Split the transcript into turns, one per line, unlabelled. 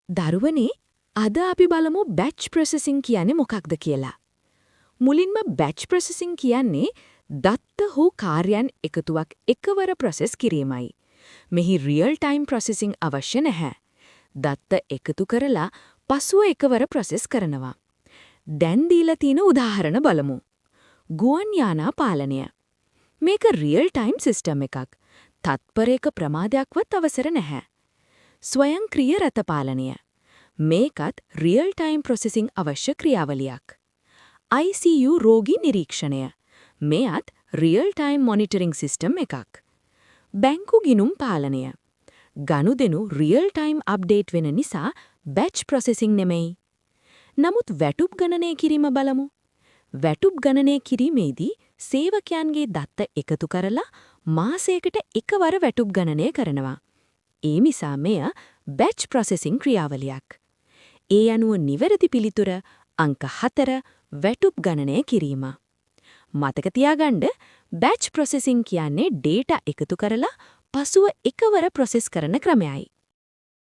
දරුවනේ අද අපි බලමු බැච් ප්‍රොසෙසිං කියන්නේ මොකක්ද කියලා. මුලින්ම බැච් ප්‍රොසෙසිං කියන්නේ දත්ත හෝ කාර්යයන් එකතුවක් එකවර ප්‍රොසෙස් කිරීමයි. මෙහි රියල් ටයිම් ප්‍රොසෙසිං අවශ්‍ය නැහැ. දත්ත එකතු කරලා පසුව එකවර ප්‍රොසෙස් කරනවා. දැන් දීලා තියෙන උදාහරණ බලමු. ගුවන් යානා පාලනය. මේක රියල් ටයිම් සිස්ටම් එකක්. තත්පරයක ප්‍රමාදයක්වත් අවසර නැහැ. ස්වයංක්‍රීය රථ පාලනය. මේකත් රියල් ටයිම් ප්‍රොසෙසිං අවශ්‍ය ක්‍රියාවලියක්. ICU රෝගී නිරීක්ෂණය. මෙයත් රියල් ටයිම් මොනිටරිං සිස්ටම් එකක්. බැංකු ගිණුම් පාලනය. ගනුදෙනු රියල් ටයිම් අප්ඩේට් වෙන නිසා බැච් ප්‍රොසෙසිං නෙමෙයි. නමුත් වැටුප් ගණනය කිරීම බලමු. වැටුප් ගණනය කිරීමේදී සේවකයන්ගේ දත්ත එකතු කරලා මාසයකට එකවර වැටුප් ගණනය කරනවා. ඒ නිසා මෙය බැච් ප්‍රොසෙසිං ක්‍රියාවලියක්. ඒ අනුව නිවැරදි පිළිතුර අංක 4 වැටුප් ගණනය කිරීම. මතක තියාගන්න බැච් ප්‍රොසෙසිං කියන්නේ ඩේටා එකතු කරලා පසුව එකවර ප්‍රොසෙස් කරන ක්‍රමයයි.